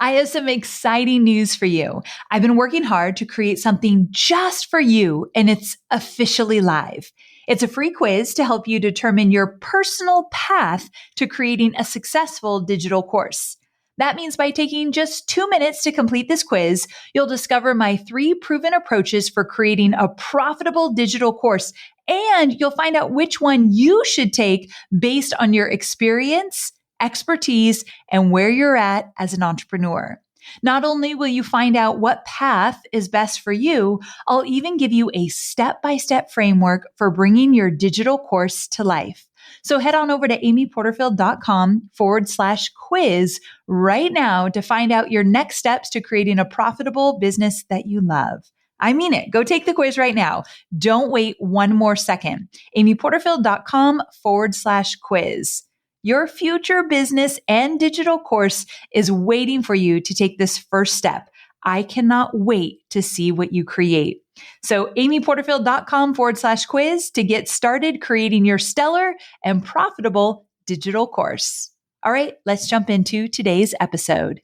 I have some exciting news for you. I've been working hard to create something just for you, and it's officially live. It's a free quiz to help you determine your personal path to creating a successful digital course. That means by taking just 2 minutes to complete this quiz, you'll discover my 3 proven approaches for creating a profitable digital course, and you'll find out which one you should take based on your experience, expertise, and where you're at as an entrepreneur. Not only will you find out what path is best for you, I'll even give you a step-by-step framework for bringing your digital course to life. So head on over to amyporterfield.com/quiz right now to find out your next steps to creating a profitable business that you love. I mean it. Go take the quiz right now. Don't wait one more second. amyporterfield.com/quiz. Your future business and digital course is waiting for you to take this first step. I cannot wait to see what you create. So amyporterfield.com/quiz to get started creating your stellar and profitable digital course. All right, let's jump into today's episode.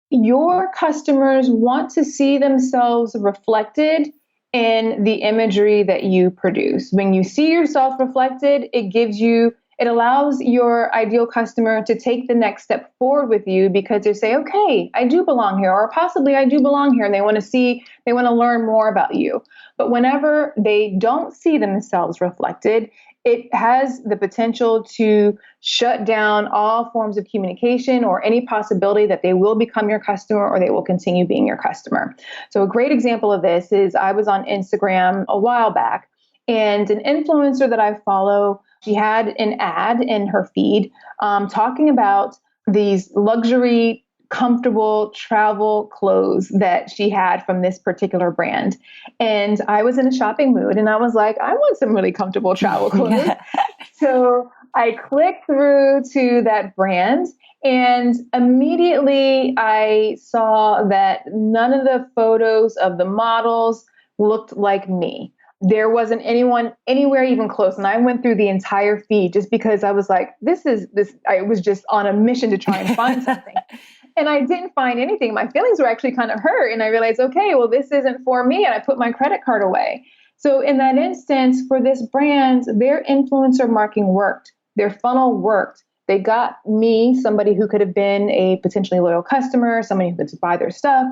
Your customers want to see themselves reflected in the imagery that you produce. When you see yourself reflected, it allows your ideal customer to take the next step forward with you because they say, okay, I do belong here, or possibly I do belong here, and they want to learn more about you. But whenever they don't see themselves reflected, it has the potential to shut down all forms of communication or any possibility that they will become your customer or they will continue being your customer. So a great example of this is I was on Instagram a while back, and an influencer that I follow, she had an ad in her feed talking about these luxury, comfortable travel clothes that she had from this particular brand. And I was in a shopping mood and I was like, I want some really comfortable travel clothes. Yeah. So I clicked through to that brand and immediately I saw that none of the photos of the models looked like me. There wasn't anyone anywhere even close. And I went through the entire feed just because I was like, I was just on a mission to try and find something. And I didn't find anything. My feelings were actually kind of hurt. And I realized, okay, well, this isn't for me. And I put my credit card away. So in that instance, for this brand, their influencer marketing worked. Their funnel worked. They got me, somebody who could have been a potentially loyal customer, somebody who could buy their stuff.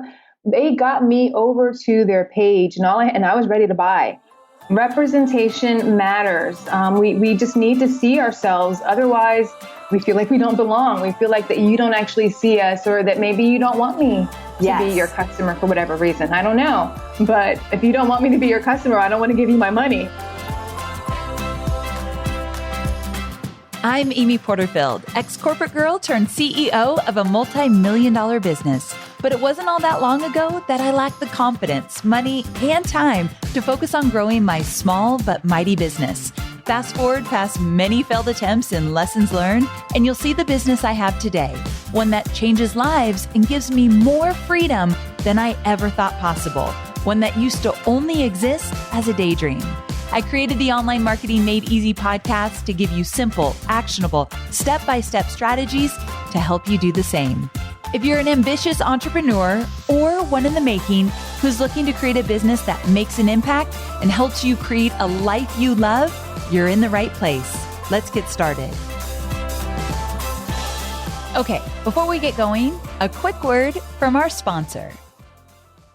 They got me over to their page and I was ready to buy. Representation matters. We just need to see ourselves. Otherwise, we feel like we don't belong. We feel like that you don't actually see us, or that maybe you don't want me to be your customer for whatever reason. I don't know. But if you don't want me to be your customer, I don't want to give you my money. I'm Amy Porterfield, ex-corporate girl turned CEO of a multi-million-dollar business. But it wasn't all that long ago that I lacked the confidence, money, and time to focus on growing my small but mighty business. Fast forward past many failed attempts and lessons learned, and you'll see the business I have today, one that changes lives and gives me more freedom than I ever thought possible, one that used to only exist as a daydream. I created the Online Marketing Made Easy podcast to give you simple, actionable, step-by-step strategies to help you do the same. If you're an ambitious entrepreneur or one in the making who's looking to create a business that makes an impact and helps you create a life you love, you're in the right place. Let's get started. Okay, before we get going, a quick word from our sponsor.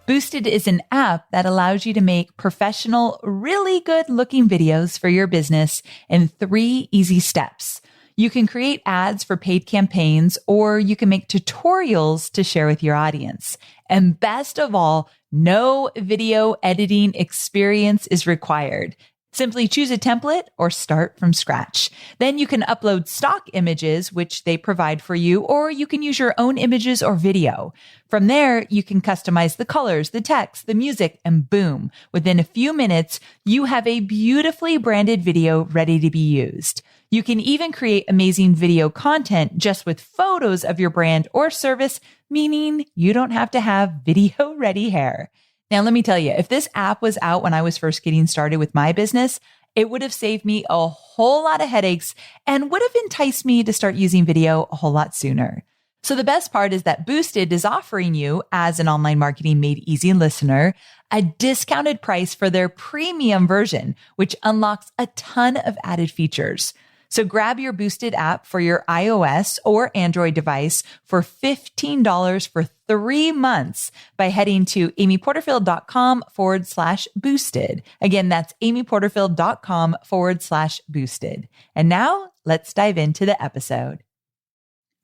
Boosted is an app that allows you to make professional, really good-looking videos for your business in 3 easy steps. You can create ads for paid campaigns, or you can make tutorials to share with your audience. And best of all, no video editing experience is required. Simply choose a template or start from scratch. Then you can upload stock images, which they provide for you, or you can use your own images or video. From there, you can customize the colors, the text, the music, and boom, within a few minutes, you have a beautifully branded video ready to be used. You can even create amazing video content just with photos of your brand or service, meaning you don't have to have video-ready hair. Now, let me tell you, if this app was out when I was first getting started with my business, It would have saved me a whole lot of headaches and would have enticed me to start using video a whole lot sooner. So the best part is that Boosted is offering you, as an Online Marketing Made Easy listener, a discounted price for their premium version, which unlocks a ton of added features. So grab your Boosted app for your iOS or Android device for $15 for 3 months by heading to amyporterfield.com/boosted. Again, that's amyporterfield.com/boosted. And now let's dive into the episode.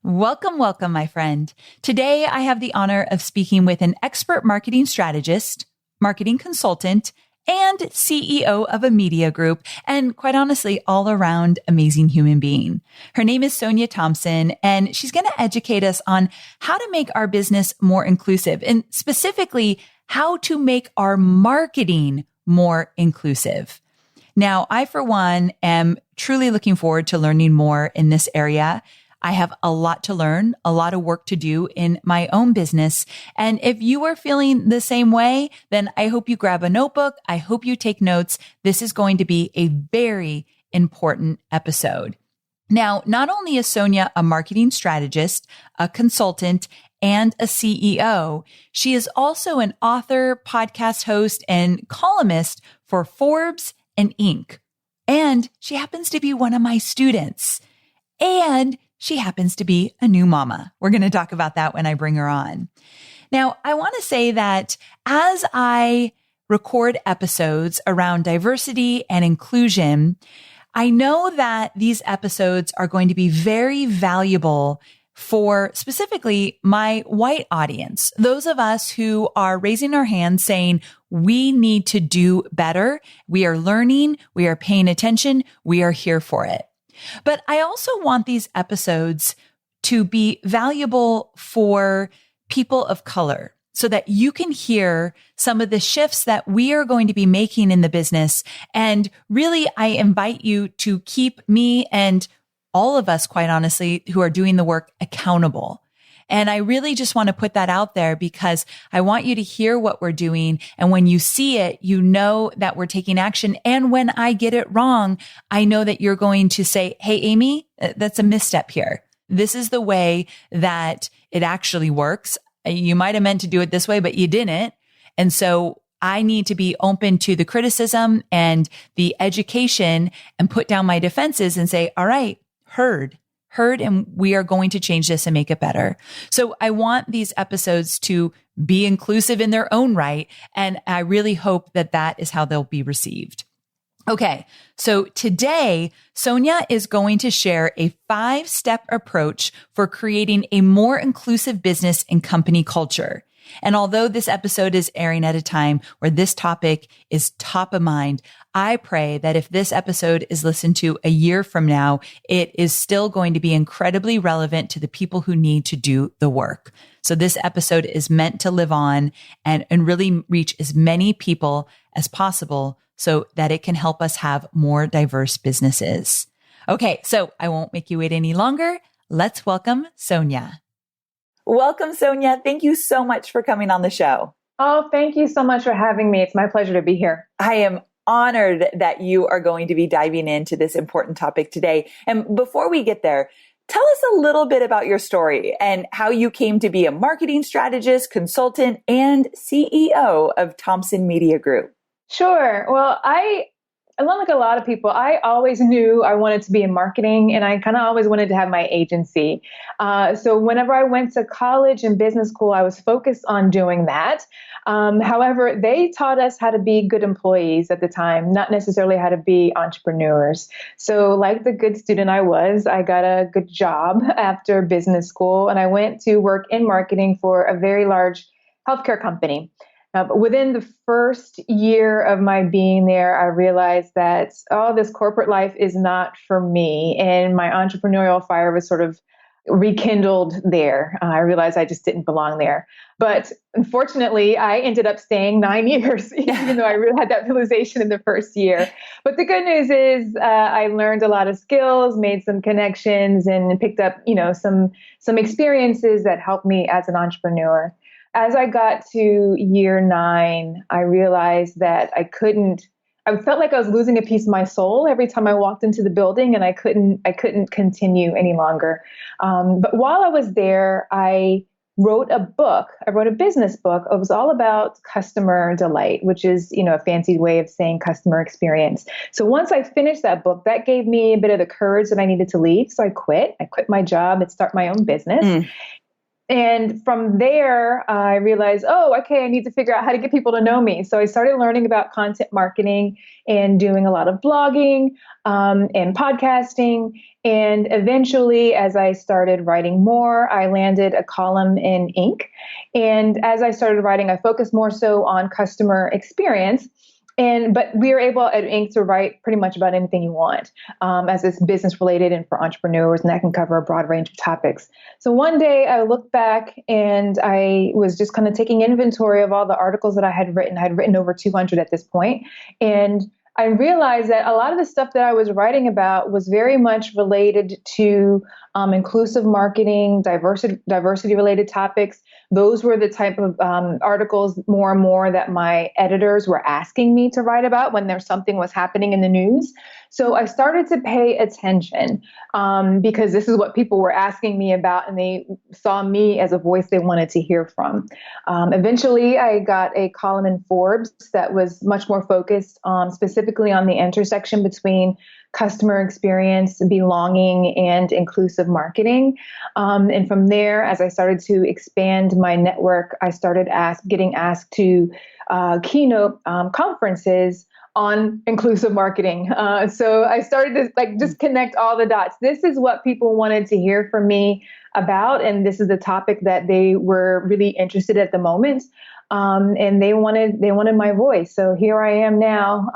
Welcome, my friend. Today, I have the honor of speaking with an expert marketing strategist, marketing consultant, and CEO of a media group, and quite honestly, all around amazing human being. Her name is Sonia Thompson, and she's going to educate us on how to make our business more inclusive, and specifically, how to make our marketing more inclusive. Now, I, for one, am truly looking forward to learning more in this area. I have a lot to learn, a lot of work to do in my own business. And if you are feeling the same way, then I hope you grab a notebook. I hope you take notes. This is going to be a very important episode. Now, not only is Sonia a marketing strategist, a consultant, and a CEO, she is also an author, podcast host, and columnist for Forbes and Inc. And she happens to be one of my students. And she happens to be a new mama. We're going to talk about that when I bring her on. Now, I want to say that as I record episodes around diversity and inclusion, I know that these episodes are going to be very valuable for specifically my white audience, those of us who are raising our hands saying, we need to do better. We are learning. We are paying attention. We are here for it. But I also want these episodes to be valuable for people of color so that you can hear some of the shifts that we are going to be making in the business. And really, I invite you to keep me and all of us, quite honestly, who are doing the work accountable. And I really just want to put that out there because I want you to hear what we're doing. And when you see it, you know that we're taking action. And when I get it wrong, I know that you're going to say, hey, Amy, that's a misstep here. This is the way that it actually works. You might have meant to do it this way, but you didn't. And so I need to be open to the criticism and the education and put down my defenses and say, all right, heard, and we are going to change this and make it better. So I want these episodes to be inclusive in their own right. And I really hope that that is how they'll be received. Okay. So today, Sonia is going to share a 5-step approach for creating a more inclusive business and company culture. And although this episode is airing at a time where this topic is top of mind, I pray that if this episode is listened to a year from now, it is still going to be incredibly relevant to the people who need to do the work. So this episode is meant to live on and really reach as many people as possible so that it can help us have more diverse businesses. Okay, so I won't make you wait any longer. Let's welcome Sonia. Welcome, Sonia. Thank you so much for coming on the show. Oh, thank you so much for having me. It's my pleasure to be here. I am honored that you are going to be diving into this important topic today. And before we get there, tell us a little bit about your story and how you came to be a marketing strategist, consultant, and CEO of Thompson Media Group. Sure. Well, like a lot of people, I always knew I wanted to be in marketing, and I kind of always wanted to have my agency. So whenever I went to college and business school, I was focused on doing that. However, they taught us how to be good employees at the time, not necessarily how to be entrepreneurs. So like the good student I was, I got a good job after business school, and I went to work in marketing for a very large healthcare company. But within the first year of my being there, I realized that, this corporate life is not for me. And my entrepreneurial fire was sort of rekindled there. I realized I just didn't belong there. But unfortunately, I ended up staying 9 years, even though I really had that realization in the first year. But the good news is I learned a lot of skills, made some connections, and picked up, some experiences that helped me as an entrepreneur. As I got to year 9, I realized that I I felt like I was losing a piece of my soul every time I walked into the building, and I couldn't continue any longer. But while I was there, I wrote a book. I wrote a business book. It was all about customer delight, which is, a fancy way of saying customer experience. So once I finished that book, that gave me a bit of the courage that I needed to leave. So I quit. I quit my job and start my own business. And from there, I realized, okay, I need to figure out how to get people to know me. So I started learning about content marketing and doing a lot of blogging and podcasting. And eventually, as I started writing more, I landed a column in Inc. And as I started writing, I focused more so on customer experience. But we are able at Inc. to write pretty much about anything you want, as it's business related and for entrepreneurs, and that can cover a broad range of topics. So one day I looked back and I was just kind of taking inventory of all the articles that I had written. I had written over 200 at this point, and I realized that a lot of the stuff that I was writing about was very much related to inclusive marketing, diversity related topics. Those were the type of articles more and more that my editors were asking me to write about when there's something was happening in the news. So I started to pay attention because this is what people were asking me about, and they saw me as a voice they wanted to hear from. Eventually, I got a column in Forbes that was much more focused specifically on the intersection between customer experience, belonging, and inclusive marketing. And from there, as I started to expand my network, I started getting asked to keynote conferences on inclusive marketing. So I started to just connect all the dots. This is what people wanted to hear from me about, and this is the topic that they were really interested at the moment. And they wanted my voice. So here I am now,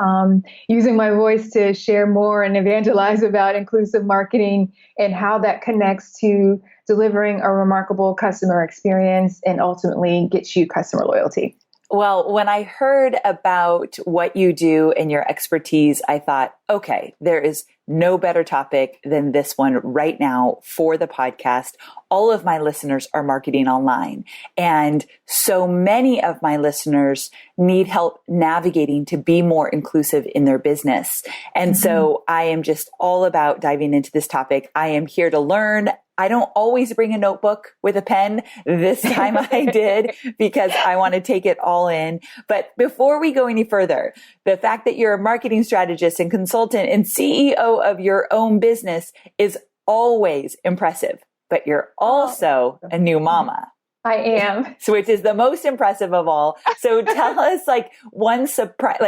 using my voice to share more and evangelize about inclusive marketing and how that connects to delivering a remarkable customer experience and ultimately gets you customer loyalty. Well, when I heard about what you do and your expertise, I thought, okay, there is no better topic than this one right now for the podcast. All of my listeners are marketing online, and so many of my listeners need help navigating to be more inclusive in their business. And so I am just all about diving into this topic. I am here to learn. I don't always bring a notebook with a pen. This time I did because I want to take it all in. But before we go any further, the fact that you're a marketing strategist and consultant and CEO of your own business is always impressive. But you're also a new mama. I am. So which is the most impressive of all. So tell us one surprise,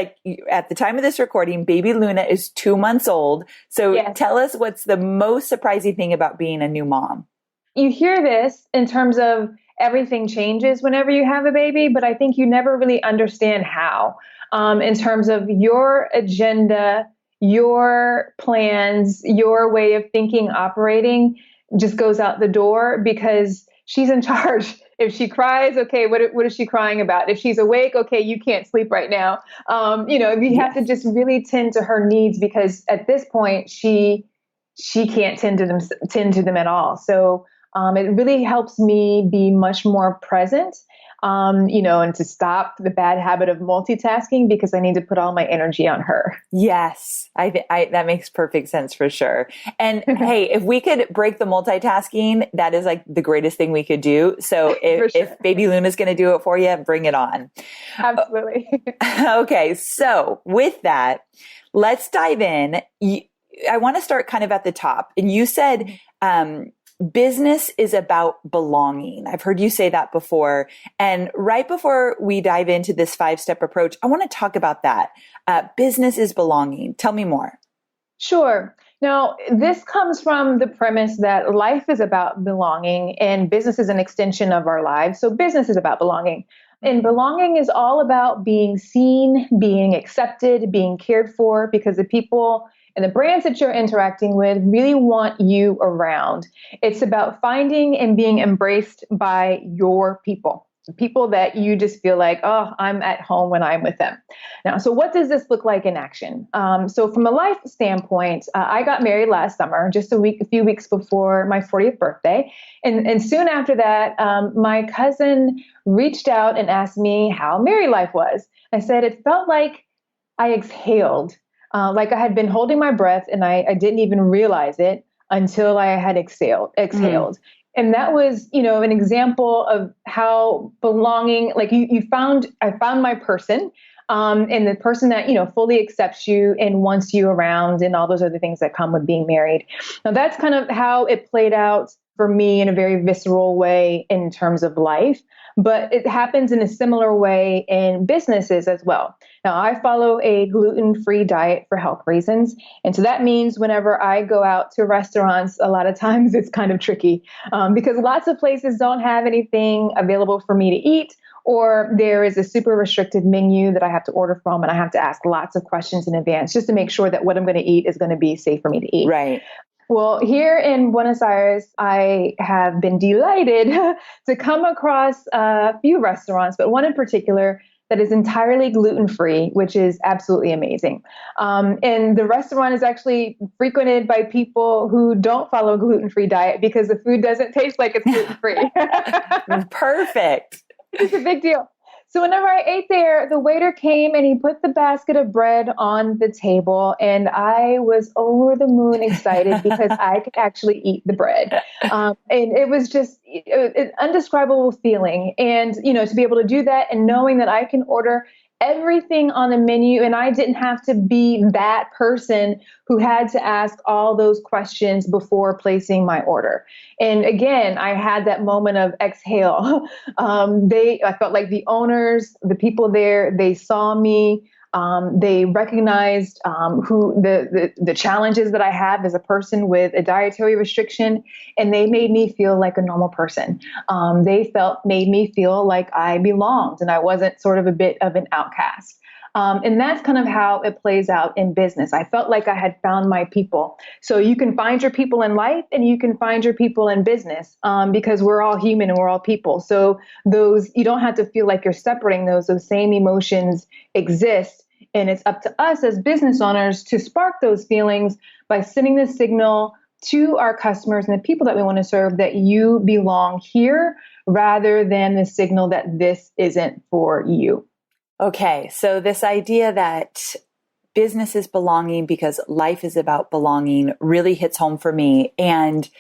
at the time of this recording, baby Luna is 2 months old. So yes. Tell us what's the most surprising thing about being a new mom. You hear this in terms of everything changes whenever you have a baby, but I think you never really understand how, in terms of your agenda, your plans, your way of thinking, operating just goes out the door because she's in charge. If she cries, okay, what is she crying about? If she's awake, okay, you can't sleep right now. We have to just really tend to her needs because at this point she can't tend to them at all. So it really helps me be much more present, and to stop the bad habit of multitasking because I need to put all my energy on her. Yes, that makes perfect sense for sure. And hey, if we could break the multitasking, that is the greatest thing we could do. So if baby Luna's going to do it for you, bring it on. Absolutely. Okay. So with that, let's dive in. I want to start kind of at the top. And you said, business is about belonging. I've heard you say that before. And right before we dive into this 5-step approach, I want to talk about that. Business is belonging. Tell me more. Sure. Now, this comes from the premise that life is about belonging and business is an extension of our lives. So business is about belonging. And belonging is all about being seen, being accepted, being cared for, because the people and the brands that you're interacting with really want you around. It's about finding and being embraced by your people, the people that you just feel like, oh, I'm at home when I'm with them. Now, so what does this look like in action? So from a life standpoint, I got married last summer, just a few weeks before my 40th birthday. And soon after that, my cousin reached out and asked me how married life was. I said, it felt like I exhaled. Like I had been holding my breath and I didn't even realize it until I had exhaled. And that was, an example of how belonging, like I found my person, and the person that, fully accepts you and wants you around and all those other things that come with being married. Now that's kind of how it played out for me in a very visceral way in terms of life, but it happens in a similar way in businesses as well. Now, I follow a gluten-free diet for health reasons. And so that means whenever I go out to restaurants, a lot of times it's kind of tricky because lots of places don't have anything available for me to eat, or there is a super restricted menu that I have to order from, and I have to ask lots of questions in advance just to make sure that what I'm going to eat is going to be safe for me to eat. Right. Well, here in Buenos Aires, I have been delighted to come across a few restaurants, but one in particular that is entirely gluten-free, which is absolutely amazing. And the restaurant is actually frequented by people who don't follow a gluten-free diet because the food doesn't taste like it's gluten-free. Perfect. It's a big deal. So whenever I ate there, the waiter came and he put the basket of bread on the table, and I was over the moon excited because I could actually eat the bread. And it was just an indescribable feeling. And, to be able to do that and knowing that I can order everything on the menu and I didn't have to be that person who had to ask all those questions before placing my order. And again, I had that moment of exhale. I felt like the owners, the people there, they saw me. They recognized who the challenges that I have as a person with a dietary restriction, and they made me feel like a normal person. They made me feel like I belonged and I wasn't sort of a bit of an outcast. And that's kind of how it plays out in business. I felt like I had found my people. So you can find your people in life and you can find your people in business because we're all human and we're all people. So you don't have to feel like you're separating those same emotions exist. And it's up to us as business owners to spark those feelings by sending the signal to our customers and the people that we want to serve that you belong here rather than the signal that this isn't for you. Okay, so this idea that business is belonging because life is about belonging really hits home for me. And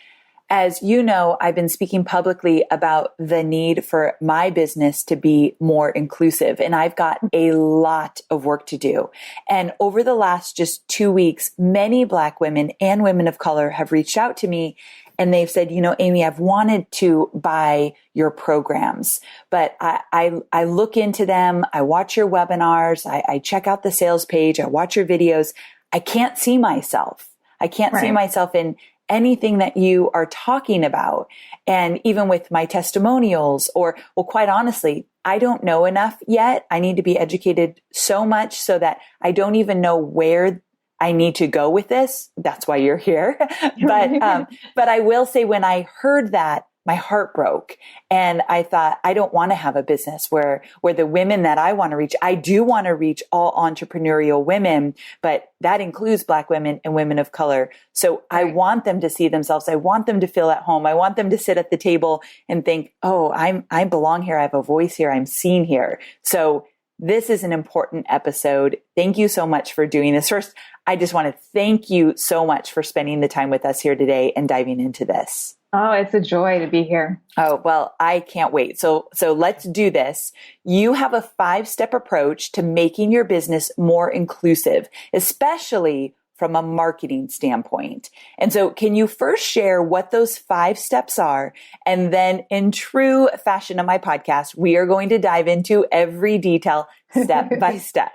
as you know, I've been speaking publicly about the need for my business to be more inclusive, and I've got a lot of work to do. And over the last just 2 weeks, many Black women and women of color have reached out to me and they've said, Amy, I've wanted to buy your programs, but I look into them. I watch your webinars. I check out the sales page. I watch your videos. I can't see myself. I can't see myself in anything that you are talking about. And even with my testimonials quite honestly, I don't know enough yet. I need to be educated so much so that I don't even know where I need to go with this. That's why you're here. But I will say when I heard that, my heart broke. And I thought, I don't want to have a business where the women that I want to reach, I do want to reach all entrepreneurial women, but that includes Black women and women of color. So I want them to see themselves. I want them to feel at home. I want them to sit at the table and think, oh, I belong here. I have a voice here. I'm seen here. So this is an important episode. Thank you so much for doing this. First, I just want to thank you so much for spending the time with us here today and diving into this. Oh, it's a joy to be here. Oh, well, I can't wait. So let's do this. You have a 5-step approach to making your business more inclusive, especially from a marketing standpoint. And so can you first share what those 5 steps are? And then in true fashion of my podcast, we are going to dive into every detail step by step.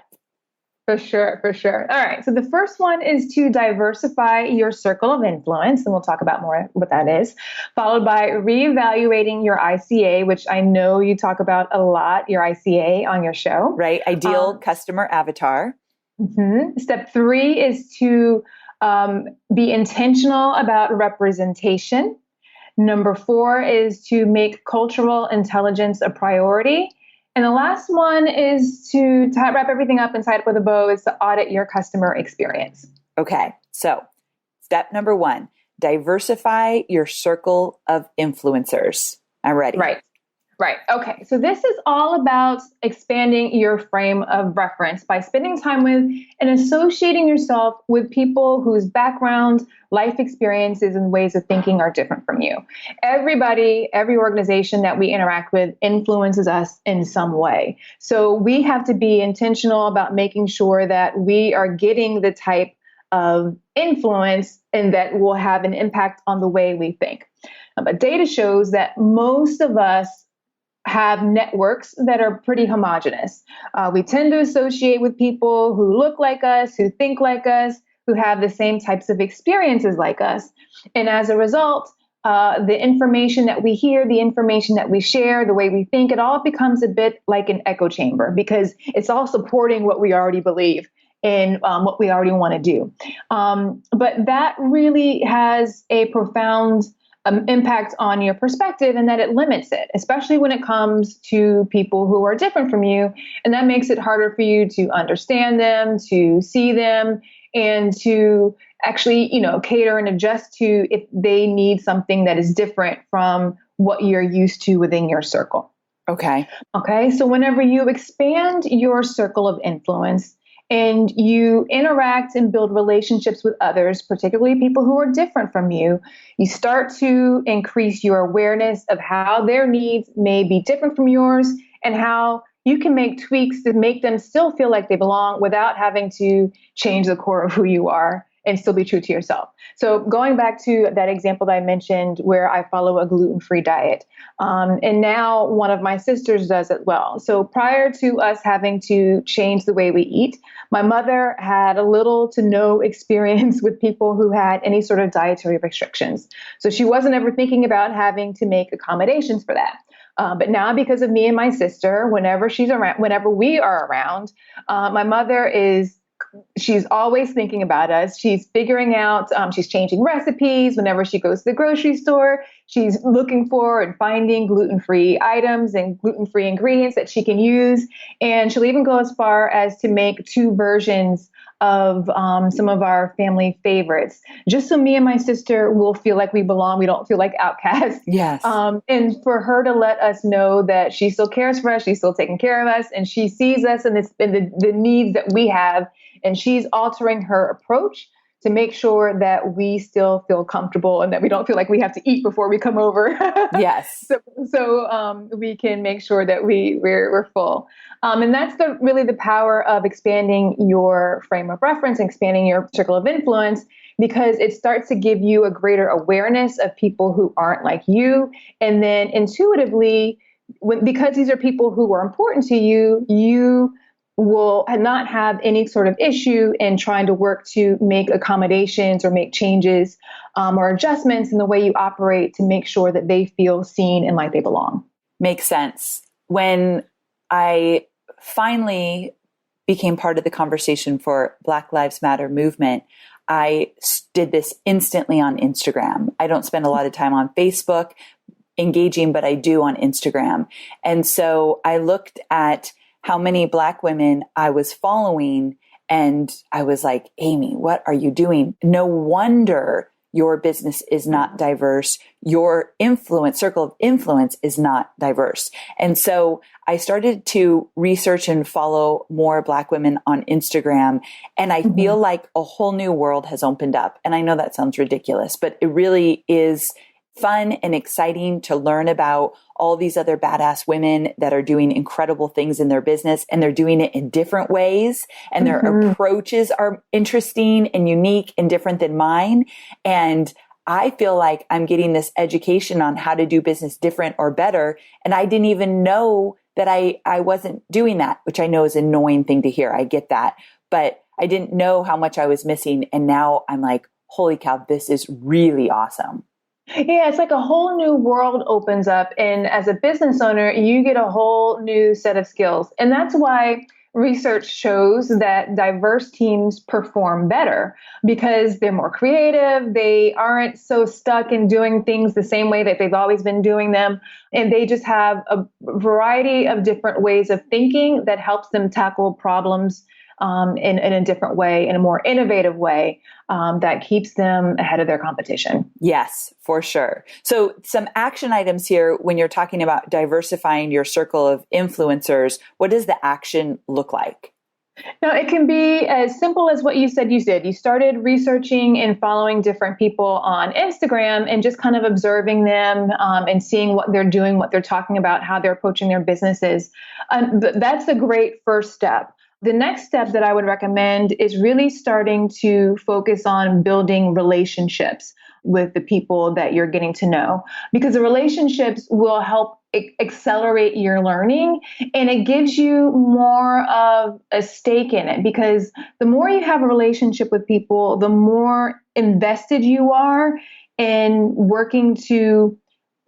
For sure. All right. So the first one is to diversify your circle of influence, and we'll talk about more what that is, followed by reevaluating your ICA, which I know you talk about a lot, your ICA on your show. Right. Ideal customer avatar. Mm-hmm. Step 3 is to be intentional about representation. Number 4 is to make cultural intelligence a priority. And the last one is to wrap everything up and tie it up with a bow is to audit your customer experience. Okay. So step number 1, diversify your circle of influencers. I'm ready. Right. Okay. So this is all about expanding your frame of reference by spending time with and associating yourself with people whose background, life experiences, and ways of thinking are different from you. Everybody, every organization that we interact with influences us in some way. So we have to be intentional about making sure that we are getting the type of influence and that will have an impact on the way we think. But data shows that most of us have networks that are pretty homogenous. We tend to associate with people who look like us, who think like us, who have the same types of experiences like us. And as a result, the information that we hear, the information that we share, the way we think, it all becomes a bit like an echo chamber because it's all supporting what we already believe and what we already want to do. But that really has a profound impact on your perspective and that it limits it, especially when it comes to people who are different from you. And that makes it harder for you to understand them, to see them, and to actually, cater and adjust to if they need something that is different from what you're used to within your circle. Okay. Okay. So whenever you expand your circle of influence, and you interact and build relationships with others, particularly people who are different from you, you start to increase your awareness of how their needs may be different from yours and how you can make tweaks to make them still feel like they belong without having to change the core of who you are and still be true to yourself. So going back to that example that I mentioned where I follow a gluten-free diet, and now one of my sisters does it well. So prior to us having to change the way we eat, my mother had a little to no experience with people who had any sort of dietary restrictions. So she wasn't ever thinking about having to make accommodations for that. But now because of me and my sister, whenever we are around, my mother she's always thinking about us. She's figuring out, she's changing recipes. Whenever she goes to the grocery store, she's looking for and finding gluten-free items and gluten-free ingredients that she can use. And she'll even go as far as to make 2 versions of some of our family favorites, just so me and my sister will feel like we belong. We don't feel like outcasts. Yes. And for her to let us know that she still cares for us, she's still taking care of us, and she sees us and the needs that we have. And she's altering her approach to make sure that we still feel comfortable and that we don't feel like we have to eat before we come over. Yes. So we can make sure that we're full. And that's really the power of expanding your frame of reference, expanding your circle of influence, because it starts to give you a greater awareness of people who aren't like you. And then intuitively, because these are people who are important to you, you will not have any sort of issue in trying to work to make accommodations or make changes or adjustments in the way you operate to make sure that they feel seen and like they belong. Makes sense. When I finally became part of the conversation for Black Lives Matter movement, I did this instantly on Instagram. I don't spend a lot of time on Facebook engaging, but I do on Instagram. And so I looked at how many Black women I was following, and I was like, Amy, what are you doing? No wonder your business is not diverse. Your circle of influence is not diverse. And so I started to research and follow more Black women on Instagram. And I feel like a whole new world has opened up. And I know that sounds ridiculous, but it really is fun and exciting to learn about all these other badass women that are doing incredible things in their business, and they're doing it in different ways, and their approaches are interesting and unique and different than mine. And I feel like I'm getting this education on how to do business different or better. And I didn't even know that I wasn't doing that, which I know is an annoying thing to hear. I get that, but I didn't know how much I was missing. And now I'm like, holy cow, this is really awesome. Yeah, it's like a whole new world opens up. And as a business owner, you get a whole new set of skills. And that's why research shows that diverse teams perform better because they're more creative. They aren't so stuck in doing things the same way that they've always been doing them. And they just have a variety of different ways of thinking that helps them tackle problems in a different way, in a more innovative way that keeps them ahead of their competition. Yes, for sure. So some action items here when you're talking about diversifying your circle of influencers, what does the action look like? Now, it can be as simple as what you said you did. You started researching and following different people on Instagram and just kind of observing them and seeing what they're doing, what they're talking about, how they're approaching their businesses. That's a great first step. The next step that I would recommend is really starting to focus on building relationships with the people that you're getting to know, because the relationships will help accelerate your learning, and it gives you more of a stake in it, because the more you have a relationship with people, the more invested you are in working to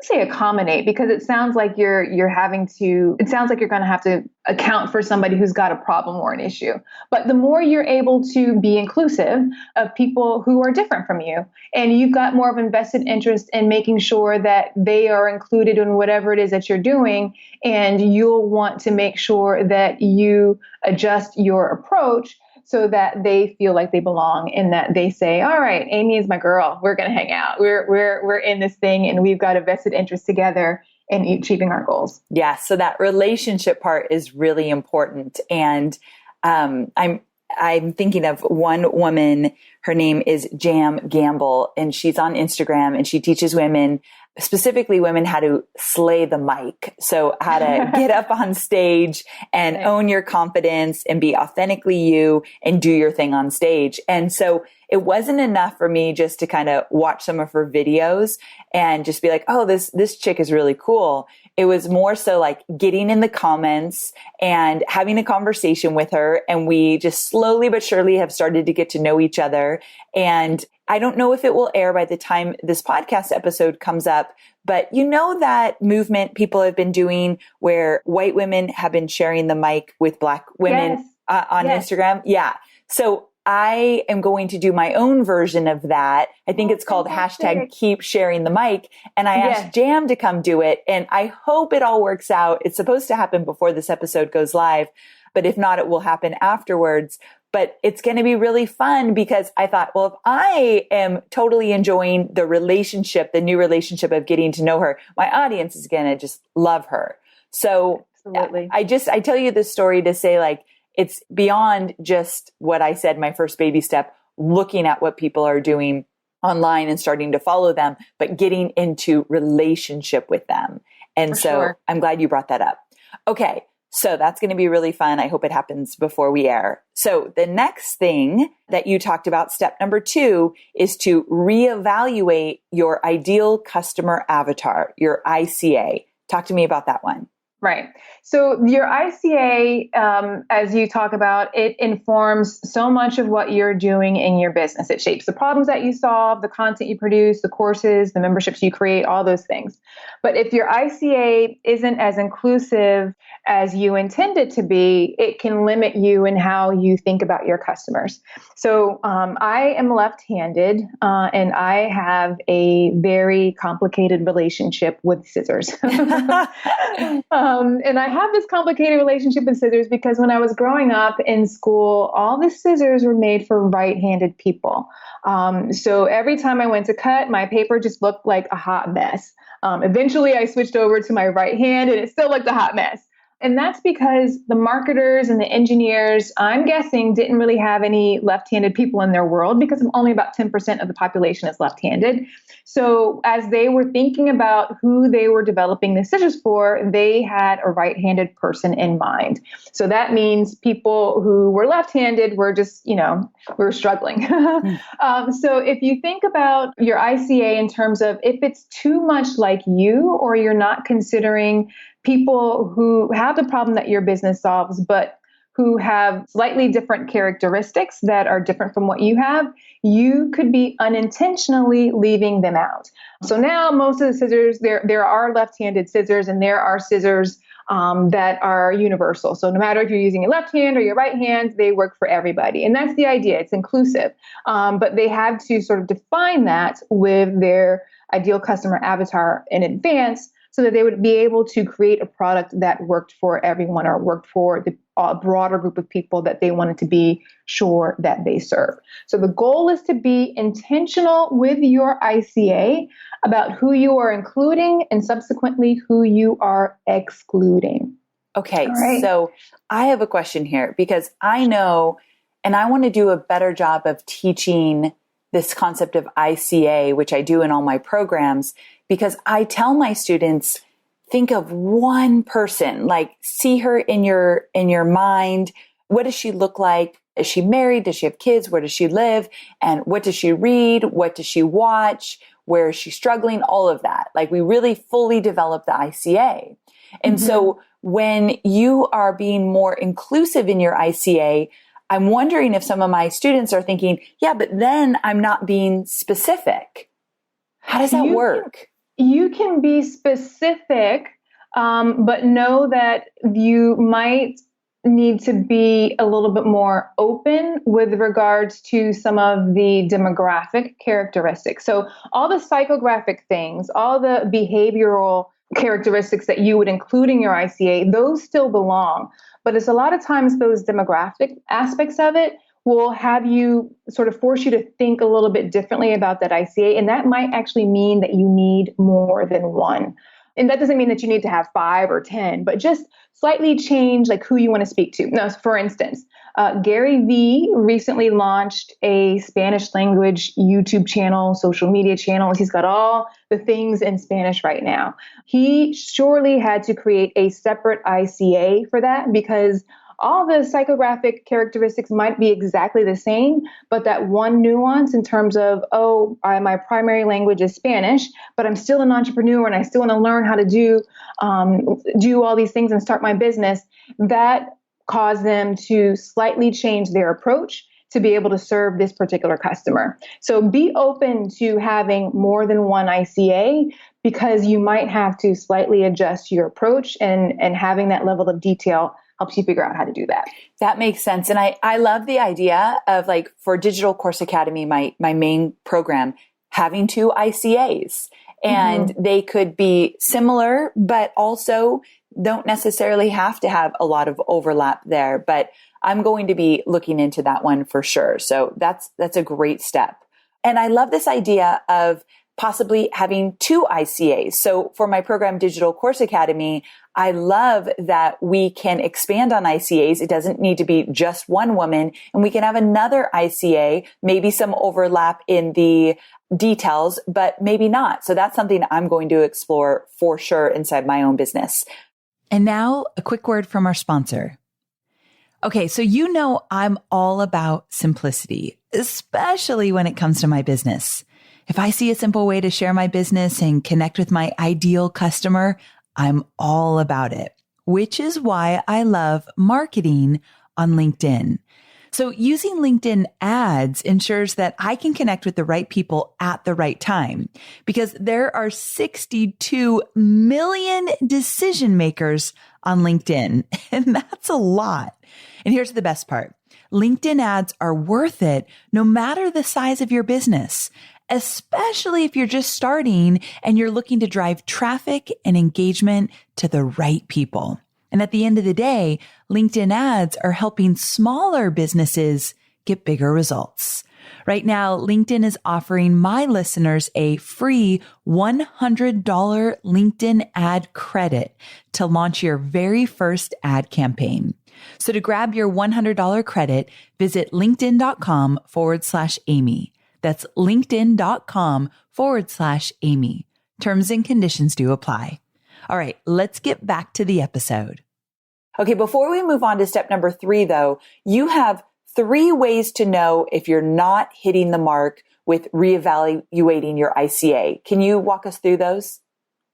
say accommodate, because it sounds like you're going to have to account for somebody who's got a problem or an issue. But the more you're able to be inclusive of people who are different from you, and you've got more of an invested interest in making sure that they are included in whatever it is that you're doing, and you'll want to make sure that you adjust your approach so that they feel like they belong, and that they say, all right, Amy is my girl. We're going to hang out. We're in this thing, and we've got a vested interest together in achieving our goals. Yeah. So that relationship part is really important. And I'm thinking of one woman, her name is Jam Gamble, and she's on Instagram, and she teaches women, specifically women, how to slay the mic. So how to get up on stage and own your confidence and be authentically you and do your thing on stage. And so it wasn't enough for me just to kind of watch some of her videos and just be like, oh, this chick is really cool. It was more so like getting in the comments and having a conversation with her. And we just slowly but surely have started to get to know each other. And I don't know if it will air by the time this podcast episode comes up, but you know that movement people have been doing where white women have been sharing the mic with Black women on Instagram. Yeah. So I am going to do my own version of that. I think it's called hashtag keep sharing the mic. And I asked Jam to come do it. And I hope it all works out. It's supposed to happen before this episode goes live, but if not, it will happen afterwards. But it's going to be really fun, because I thought, well, if I am totally enjoying the relationship, the new relationship of getting to know her, my audience is going to just love her. So absolutely. I tell you this story to say, like, it's beyond just what I said, my first baby step, looking at what people are doing online and starting to follow them, but getting into relationship with them. And I'm glad you brought that up. Okay. So that's going to be really fun. I hope it happens before we air. So the next thing that you talked about, step number 2, is to reevaluate your ideal customer avatar, your ICA. Talk to me about that one. Right. So your ICA, as you talk about, it informs so much of what you're doing in your business. It shapes the problems that you solve, the content you produce, the courses, the memberships you create, all those things. But if your ICA isn't as inclusive as you intend it to be, it can limit you in how you think about your customers. So I am left-handed, and I have a very complicated relationship with scissors. And I have this complicated relationship with scissors because when I was growing up in school, all the scissors were made for right-handed people. So every time I went to cut, my paper just looked like a hot mess. Eventually, I switched over to my right hand, and it still looked a hot mess. And that's because the marketers and the engineers, I'm guessing, didn't really have any left-handed people in their world, because only about 10% of the population is left-handed. So as they were thinking about who they were developing the scissors for, they had a right-handed person in mind. So that means people who were left-handed were just, were struggling. So if you think about your ICA in terms of if it's too much like you, or you're not considering people who have the problem that your business solves, but who have slightly different characteristics that are different from what you have, you could be unintentionally leaving them out. So now most of the scissors, there are left-handed scissors, and there are scissors that are universal. So no matter if you're using your left hand or your right hand, they work for everybody. And that's the idea. It's inclusive. But they have to sort of define that with their ideal customer avatar in advance, so that they would be able to create a product that worked for everyone or worked for the broader group of people that they wanted to be sure that they serve. So the goal is to be intentional with your ICA about who you are including and subsequently who you are excluding. Okay, right. So I have a question here because I know, and I want to do a better job of teaching this concept of ICA, which I do in all my programs, because I tell my students, think of one person, like see her in your mind. What does she look like? Is she married? Does she have kids? Where does she live? And what does she read? What does she watch? Where is she struggling? All of that. Like we really fully develop the ICA. And so when you are being more inclusive in your ICA, I'm wondering if some of my students are thinking, yeah, but then I'm not being specific. How does that work? You can be specific, but know that you might need to be a little bit more open with regards to some of the demographic characteristics. So all the psychographic things, all the behavioral characteristics that you would include in your ICA, those still belong. But it's a lot of times those demographic aspects of it will have you sort of force you to think a little bit differently about that ICA. And that might actually mean that you need more than one. And that doesn't mean that you need to have 5 or 10, but just slightly change like who you want to speak to. Now, for instance, Gary Vee recently launched a Spanish language YouTube channel, social media channels. He's got all the things in Spanish right now. He surely had to create a separate ICA for that because all the psychographic characteristics might be exactly the same, but that one nuance in terms of, my primary language is Spanish, but I'm still an entrepreneur and I still want to learn how to do all these things and start my business, that caused them to slightly change their approach to be able to serve this particular customer. So be open to having more than one ICA because you might have to slightly adjust your approach, and having that level of detail helps you figure out how to do that. That makes sense. And I love the idea of, like, for Digital Course Academy, my main program, having 2 ICAs. And they could be similar, but also don't necessarily have to have a lot of overlap there. But I'm going to be looking into that one for sure. So that's a great step. And I love this idea of possibly having 2 ICAs. So for my program, Digital Course Academy, I love that we can expand on ICAs. It doesn't need to be just one woman, and we can have another ICA, maybe some overlap in the details, but maybe not. So that's something I'm going to explore for sure inside my own business. And now a quick word from our sponsor. Okay, so I'm all about simplicity, especially when it comes to my business. If I see a simple way to share my business and connect with my ideal customer, I'm all about it, which is why I love marketing on LinkedIn. So using LinkedIn ads ensures that I can connect with the right people at the right time, because there are 62 million decision makers on LinkedIn, and that's a lot. And here's the best part. LinkedIn ads are worth it no matter the size of your business, especially if you're just starting and you're looking to drive traffic and engagement to the right people. And at the end of the day, LinkedIn ads are helping smaller businesses get bigger results. Right now, LinkedIn is offering my listeners a free $100 LinkedIn ad credit to launch your very first ad campaign. So to grab your $100 credit, visit linkedin.com/Amy. That's linkedin.com/Amy. Terms and conditions do apply. All right, let's get back to the episode. Okay, before we move on to step number 3, though, you have 3 ways to know if you're not hitting the mark with reevaluating your ICA. Can you walk us through those?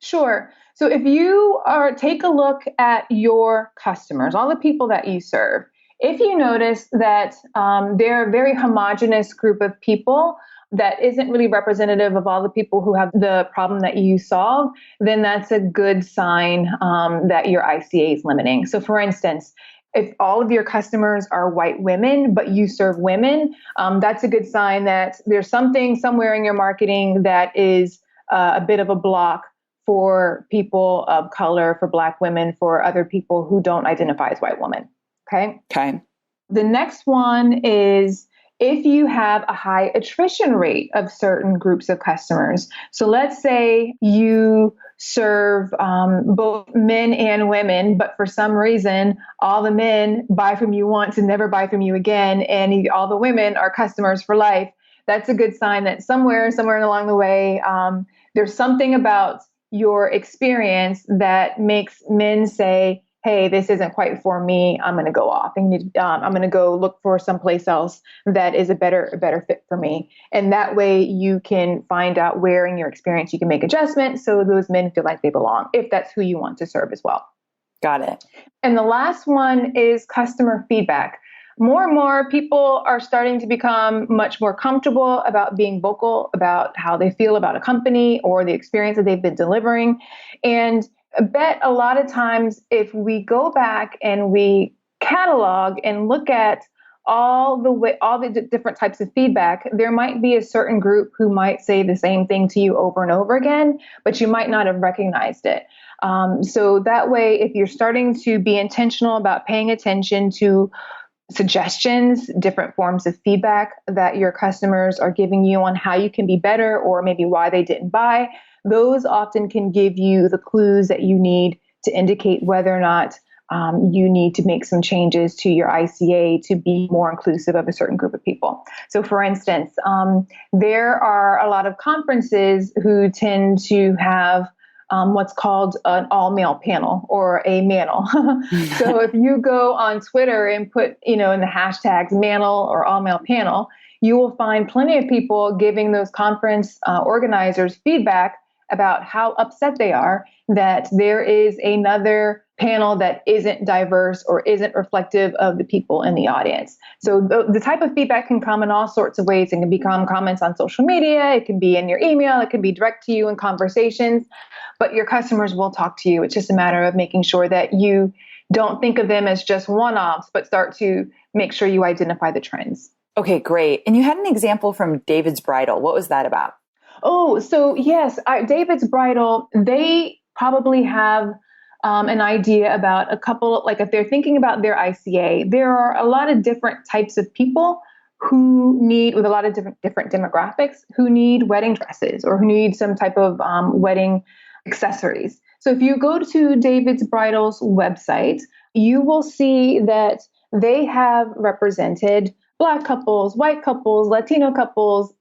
Sure. So if you take a look at your customers, all the people that you serve, if you notice that they're a very homogenous group of people that isn't really representative of all the people who have the problem that you solve, then that's a good sign that your ICA is limiting. So for instance, if all of your customers are white women, but you serve women, that's a good sign that there's something somewhere in your marketing that is a bit of a block for people of color, for Black women, for other people who don't identify as white women. Okay. Okay. The next one is if you have a high attrition rate of certain groups of customers. So let's say you serve both men and women, but for some reason, all the men buy from you once and never buy from you again, and all the women are customers for life. That's a good sign that somewhere along the way, there's something about your experience that makes men say, hey, this isn't quite for me. I'm going to go off and I'm going to go look for someplace else that is a better fit for me. And that way you can find out where in your experience you can make adjustments so those men feel like they belong, if that's who you want to serve as well. Got it. And the last one is customer feedback. More and more people are starting to become much more comfortable about being vocal about how they feel about a company or the experience that they've been delivering. And I bet a lot of times if we go back and we catalog and look at all the different types of feedback, there might be a certain group who might say the same thing to you over and over again, but you might not have recognized it. So that way, if you're starting to be intentional about paying attention to suggestions, different forms of feedback that your customers are giving you on how you can be better or maybe why they didn't buy, those often can give you the clues that you need to indicate whether or not you need to make some changes to your ICA to be more inclusive of a certain group of people. So for instance, there are a lot of conferences who tend to have what's called an all-male panel or a manel. So if you go on Twitter and put, in the hashtags manel or all-male panel, you will find plenty of people giving those conference organizers feedback about how upset they are that there is another panel that isn't diverse or isn't reflective of the people in the audience. So the type of feedback can come in all sorts of ways. It can become comments on social media. It can be in your email. It can be direct to you in conversations. But your customers will talk to you. It's just a matter of making sure that you don't think of them as just one-offs, but start to make sure you identify the trends. Okay, great. And you had an example from David's Bridal. What was that about? Oh, so yes, David's Bridal, they probably have an idea about a couple, like if they're thinking about their ICA, there are a lot of different types of people who need, with a lot of different demographics, who need wedding dresses or who need some type of wedding accessories. So if you go to David's Bridal's website, you will see that they have represented Black couples, white couples, Latino couples,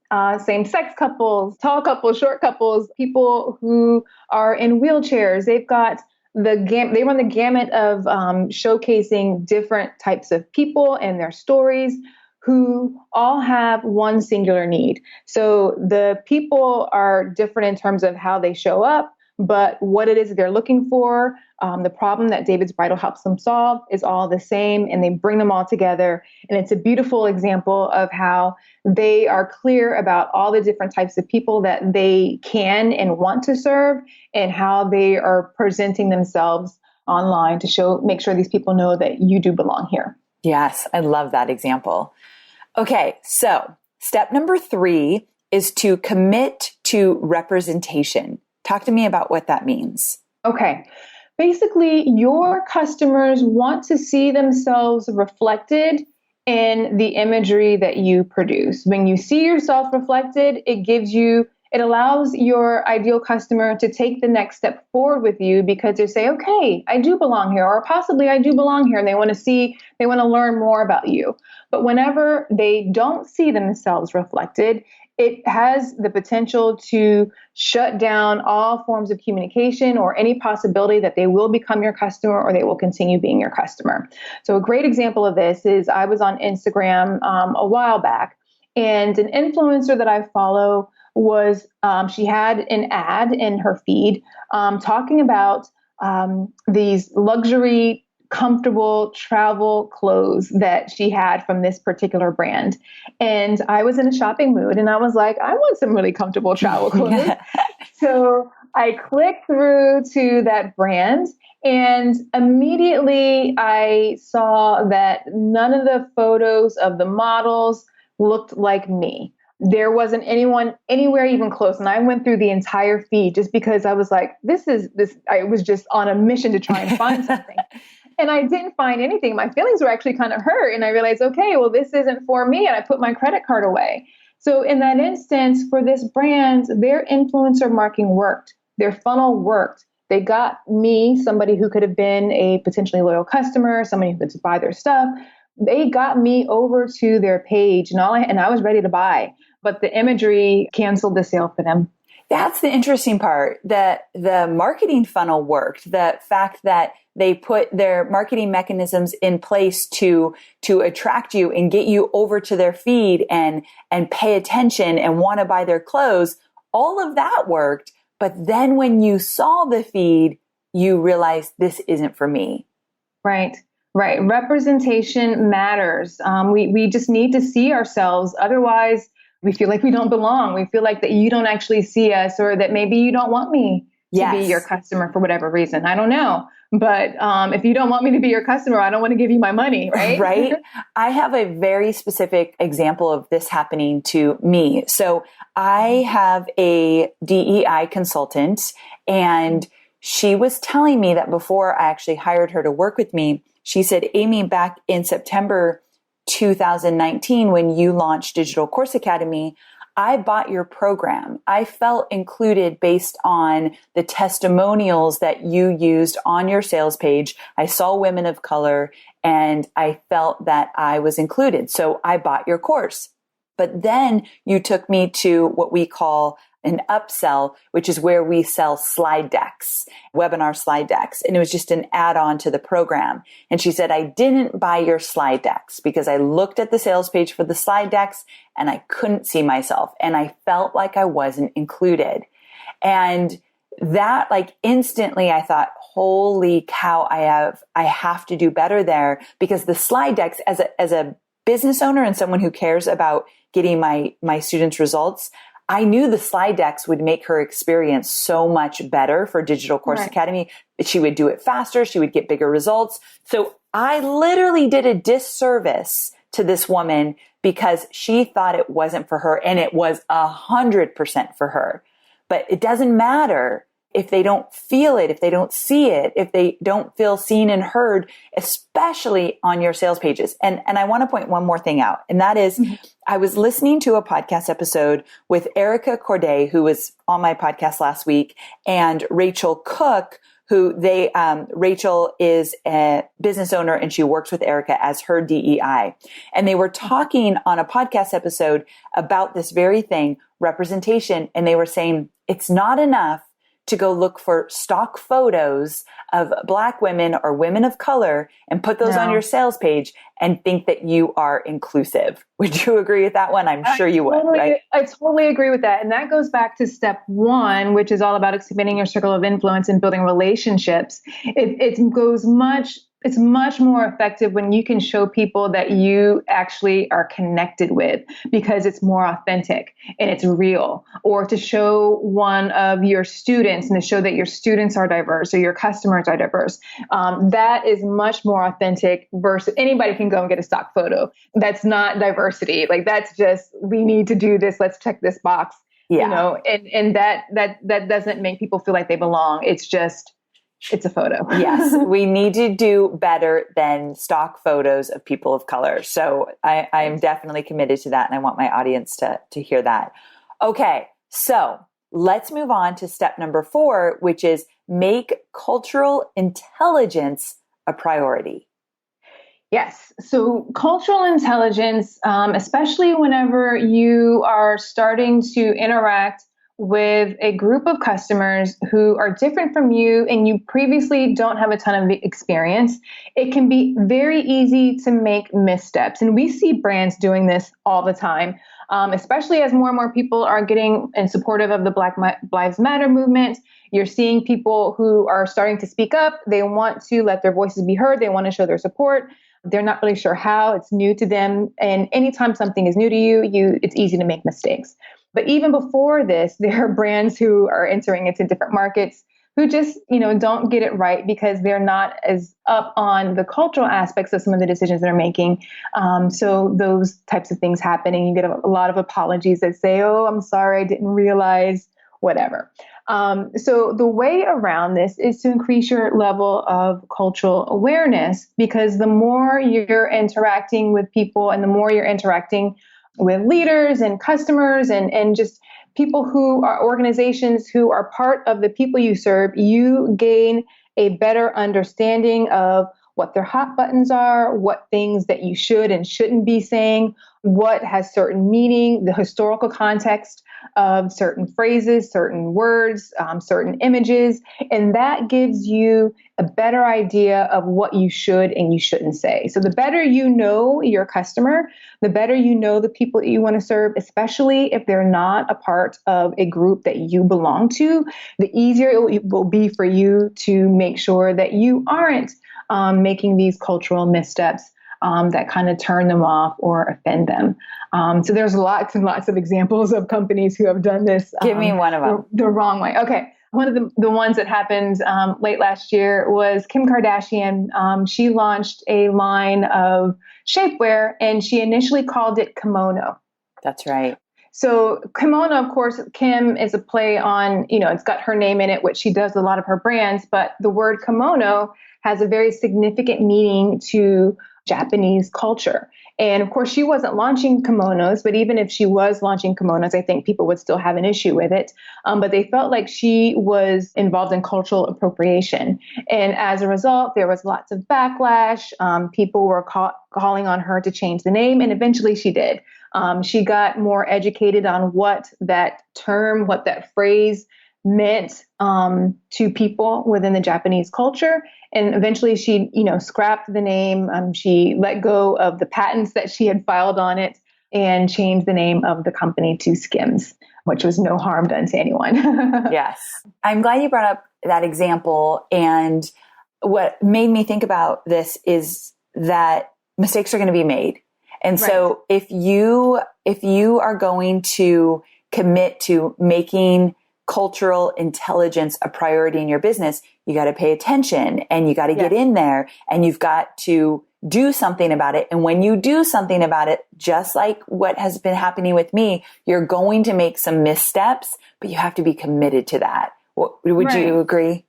same-sex couples, tall couples, short couples, people who are in wheelchairs. They've got they run the gamut of showcasing different types of people and their stories who all have one singular need. So the people are different in terms of how they show up, but what it is that they're looking for, the problem that David's Bridal helps them solve is all the same, and they bring them all together. And it's a beautiful example of how they are clear about all the different types of people that they can and want to serve, and how they are presenting themselves online to make sure these people know that you do belong here. Yes, I love that example. Okay, so step number 3 is to commit to representation. Talk to me about what that means. Okay. Basically, your customers want to see themselves reflected in the imagery that you produce. When you see yourself reflected, it allows your ideal customer to take the next step forward with you because they say, okay, I do belong here, or possibly I do belong here, and they want to learn more about you. But whenever they don't see themselves reflected, it has the potential to shut down all forms of communication or any possibility that they will become your customer or they will continue being your customer. So a great example of this is I was on Instagram a while back, and an influencer that I follow was, she had an ad in her feed talking about these luxury comfortable travel clothes that she had from this particular brand. And I was in a shopping mood and I was like, I want some really comfortable travel clothes. So I clicked through to that brand and immediately I saw that none of the photos of the models looked like me. There wasn't anyone anywhere even close. And I went through the entire feed just because I was like, I was just on a mission to try and find something. And I didn't find anything. My feelings were actually kind of hurt. And I realized, okay, well, this isn't for me. And I put my credit card away. So in that instance, for this brand, their influencer marketing worked. Their funnel worked. They got me, somebody who could have been a potentially loyal customer, somebody who could buy their stuff. They got me over to their page and I was ready to buy. But the imagery canceled the sale for them. That's the interesting part, that the marketing funnel worked. The fact that they put their marketing mechanisms in place to attract you and get you over to their feed and pay attention and want to buy their clothes. All of that worked. But then when you saw the feed, you realized this isn't for me. Right. Right. Representation matters. We just need to see ourselves. Otherwise, we feel like we don't belong. We feel like that you don't actually see us, or that maybe you don't want me to be your customer for whatever reason. I don't know. But if you don't want me to be your customer, I don't want to give you my money, right? Right. I have a very specific example of this happening to me. So I have a DEI consultant, and she was telling me that before I actually hired her to work with me, she said, Amy, back in September 2019, when you launched Digital Course Academy, I bought your program. I felt included based on the testimonials that you used on your sales page. I saw women of color and I felt that I was included. So I bought your course. But then you took me to what we call an upsell, which is where we sell slide decks, webinar slide decks. And it was just an add-on to the program. And she said, I didn't buy your slide decks because I looked at the sales page for the slide decks and I couldn't see myself. And I felt like I wasn't included. And that, like, instantly I thought, holy cow, I have to do better there, because the slide decks, as a business owner and someone who cares about getting my students results, I knew the slide decks would make her experience so much better for Digital Course Academy. She would do it faster. She would get bigger results. So I literally did a disservice to this woman because she thought it wasn't for her, and it was 100% for her. But it doesn't matter if they don't feel it, if they don't see it, if they don't feel seen and heard, especially on your sales pages. And I want to point one more thing out, and that is, I was listening to a podcast episode with Erica Corday, who was on my podcast last week, and Rachel Cook, Rachel is a business owner and she works with Erica as her DEI. And they were talking on a podcast episode about this very thing, representation. And they were saying, it's not enough to go look for stock photos of Black women or women of color and put those on your sales page and think that you are inclusive. Would you agree with that one? I'm sure you would, right? I totally agree with that. And that goes back to step one, which is all about expanding your circle of influence and building relationships. It's much more effective when you can show people that you actually are connected with, because it's more authentic and it's real. Or to show one of your students and to show that your students are diverse or your customers are diverse. That is much more authentic versus anybody can go and get a stock photo. That's not diversity. Like, that's just, we need to do this. Let's check this box. Yeah. You know, and that doesn't make people feel like they belong. It's a photo. Yes, we need to do better than stock photos of people of color. So I am definitely committed to that, and I want my audience to hear that. Okay, so let's move on to step number 4, which is make cultural intelligence a priority. Yes. So cultural intelligence, especially whenever you are starting to interact with a group of customers who are different from you and you previously don't have a ton of experience, it can be very easy to make missteps. And we see brands doing this all the time, especially as more and more people are getting and supportive of the Black Lives Matter movement. You're seeing people who are starting to speak up. They want to let their voices be heard. They want to show their support. They're not really sure how. It's new to them. And anytime something is new to you, it's easy to make mistakes. But even before this, there are brands who are entering into different markets who just, don't get it right because they're not as up on the cultural aspects of some of the decisions they're making. So those types of things happen, and you get a lot of apologies that say, "Oh, I'm sorry, I didn't realize," whatever. So the way around this is to increase your level of cultural awareness, because the more you're interacting with people and the more you're interacting with leaders and customers and just people who are organizations who are part of the people you serve, you gain a better understanding of what their hot buttons are, what things that you should and shouldn't be saying, what has certain meaning, the historical context of certain phrases, certain words, certain images. And that gives you a better idea of what you should and you shouldn't say. So the better you know your customer, the better you know the people that you want to serve, especially if they're not a part of a group that you belong to, the easier it will be for you to make sure that you aren't making these cultural missteps that kind of turn them off or offend them. So there's lots and lots of examples of companies who have done this. Give me one of them. The wrong way. Okay. One of the ones that happened late last year was Kim Kardashian. She launched a line of shapewear, and she initially called it kimono. That's right. So kimono, of course, Kim is a play on, it's got her name in it, which she does a lot of her brands, but the word kimono has a very significant meaning to Japanese culture. And of course, she wasn't launching kimonos, but even if she was launching kimonos, I think people would still have an issue with it. But they felt like she was involved in cultural appropriation. And as a result, there was lots of backlash. People were calling on her to change the name, and eventually she did. She got more educated on what that term, what that phrase meant to people within the Japanese culture. And eventually she, scrapped the name. She let go of the patents that she had filed on it and changed the name of the company to Skims, which was no harm done to anyone. Yes. I'm glad you brought up that example. And what made me think about this is that mistakes are going to be made. And so if you are going to commit to making cultural intelligence a priority in your business, you got to pay attention and you got to get in there and you've got to do something about it. And when you do something about it, just like what has been happening with me, you're going to make some missteps, but you have to be committed to that. Would you agree?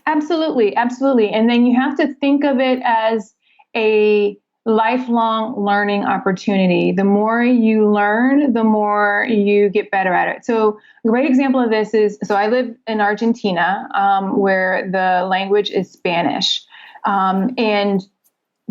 Absolutely. Absolutely. And then you have to think of it as a lifelong learning opportunity. The more you learn, the more you get better at it. So a great example of this is, so I live in Argentina, where the language is Spanish. And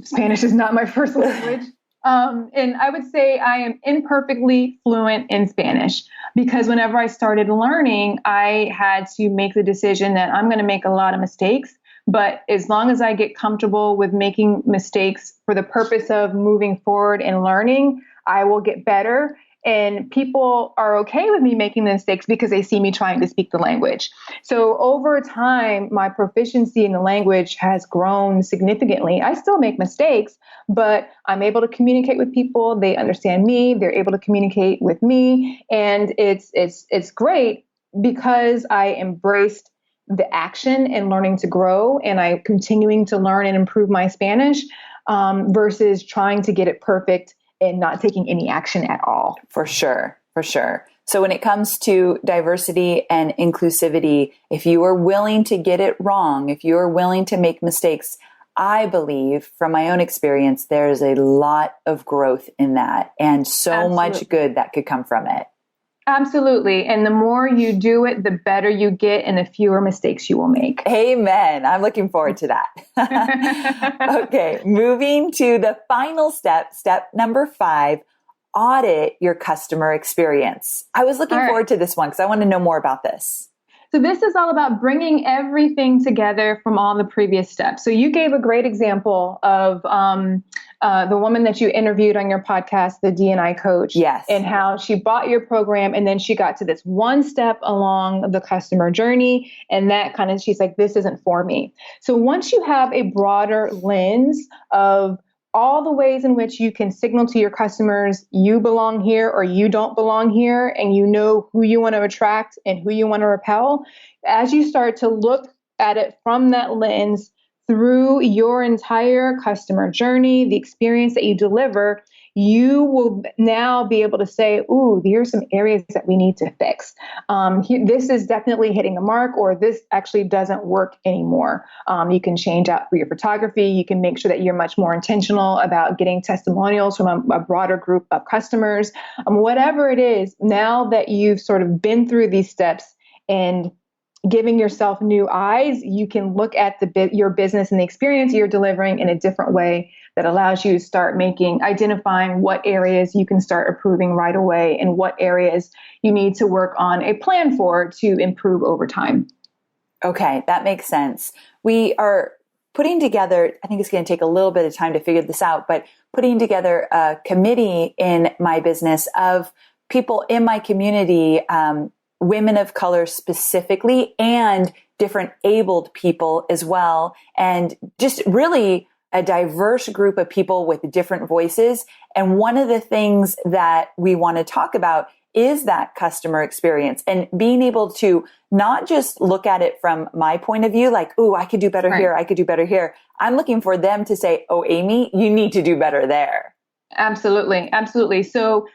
Spanish is not my first language. And I would say I am imperfectly fluent in Spanish, because whenever I started learning, I had to make the decision that I'm going to make a lot of mistakes. But as long as I get comfortable with making mistakes for the purpose of moving forward and learning, I will get better. And people are okay with me making the mistakes because they see me trying to speak the language. So over time, my proficiency in the language has grown significantly. I still make mistakes, but I'm able to communicate with people. They understand me. They're able to communicate with me. And it's great because I embraced the action and learning to grow, and I'm continuing to learn and improve my Spanish versus trying to get it perfect and not taking any action at all. For sure. For sure. So when it comes to diversity and inclusivity, if you are willing to get it wrong, if you are willing to make mistakes, I believe from my own experience, there's a lot of growth in that and so much good that could come from it. Absolutely. And the more you do it, the better you get and the fewer mistakes you will make. Amen. I'm looking forward to that. Okay. Moving to the final step number 5, audit your customer experience. I was looking forward to this one because I want to know more about this. So this is all about bringing everything together from all the previous steps. So you gave a great example of the woman that you interviewed on your podcast, the D&I coach, yes, and how she bought your program and then she got to this one step along the customer journey, and that she's like, this isn't for me. So once you have a broader lens of all the ways in which you can signal to your customers, you belong here or you don't belong here, and you know who you want to attract and who you want to repel. As you start to look at it from that lens through your entire customer journey, the experience that you deliver, you will now be able to say, ooh, here's some areas that we need to fix. This is definitely hitting the mark, or this actually doesn't work anymore. You can change out for your photography. You can make sure that you're much more intentional about getting testimonials from a broader group of customers. Whatever it is, now that you've sort of been through these steps and giving yourself new eyes, you can look at your business and the experience you're delivering in a different way that allows you to start identifying what areas you can start improving right away and what areas you need to work on a plan for to improve over time. Okay, that makes sense. We are putting together, I think it's going to take a little bit of time to figure this out, but putting together a committee in my business of people in my community, women of color specifically, and different abled people as well. And just really a diverse group of people with different voices. And one of the things that we want to talk about is that customer experience and being able to not just look at it from my point of view, like, oh, I could do better here. I could do better here. I'm looking for them to say, oh, Amy, you need to do better there. Absolutely. Absolutely. So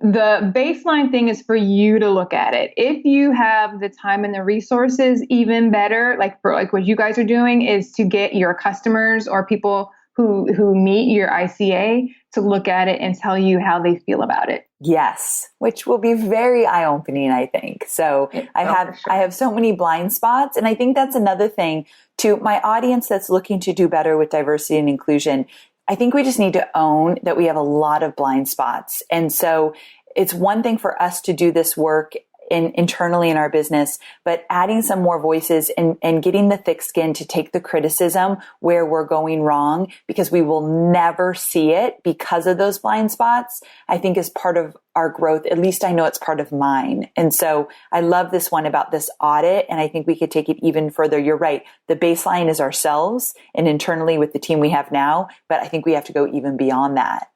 the baseline thing is for you to look at it. If you have the time and the resources, even better, like what you guys are doing, is to get your customers or people who meet your ICA to look at it and tell you how they feel about it. Yes, which will be very eye-opening, I think. So I have so many blind spots. And I think that's another thing to my audience that's looking to do better with diversity and inclusion. I think we just need to own that we have a lot of blind spots. And so it's one thing for us to do this work internally in our business, but adding some more voices and getting the thick skin to take the criticism where we're going wrong, because we will never see it because of those blind spots, I think is part of our growth. At least I know it's part of mine. And so I love this one about this audit. And I think we could take it even further. You're right. The baseline is ourselves and internally with the team we have now, but I think we have to go even beyond that.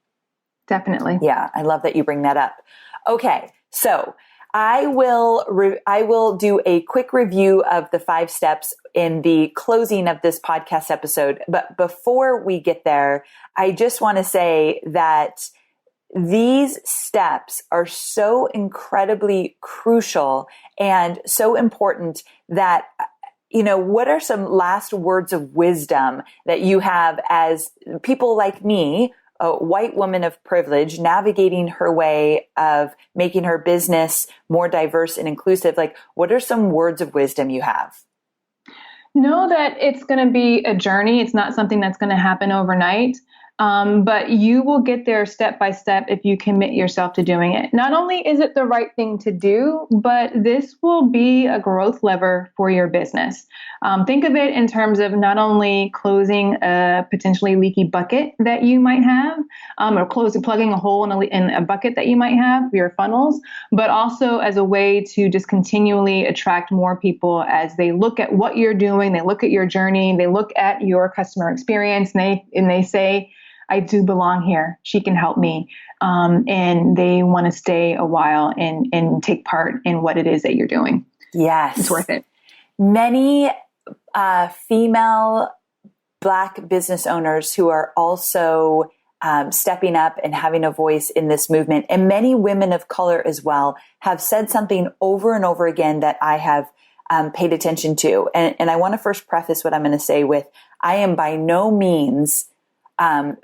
Definitely. Yeah. I love that you bring that up. Okay. So I will do a quick review of the 5 steps in the closing of this podcast episode. But before we get there, I just want to say that these steps are so incredibly crucial and so important that, what are some last words of wisdom that you have as people like me, a white woman of privilege, navigating her way of making her business more diverse and inclusive? Like, what are some words of wisdom you have? Know that it's going to be a journey. It's not something that's going to happen overnight. But you will get there step by step if you commit yourself to doing it. Not only is it the right thing to do, but this will be a growth lever for your business. Think of it in terms of not only closing a potentially leaky bucket that you might have, or plugging a hole in a bucket that you might have for your funnels, but also as a way to just continually attract more people as they look at what you're doing, they look at your journey, they look at your customer experience, and they say, I do belong here. She can help me. And they want to stay a while and take part in what it is that you're doing. Yes. It's worth it. Many female Black business owners who are also stepping up and having a voice in this movement, and many women of color as well, have said something over and over again that I have paid attention to. And I want to first preface what I'm going to say with, I am by no means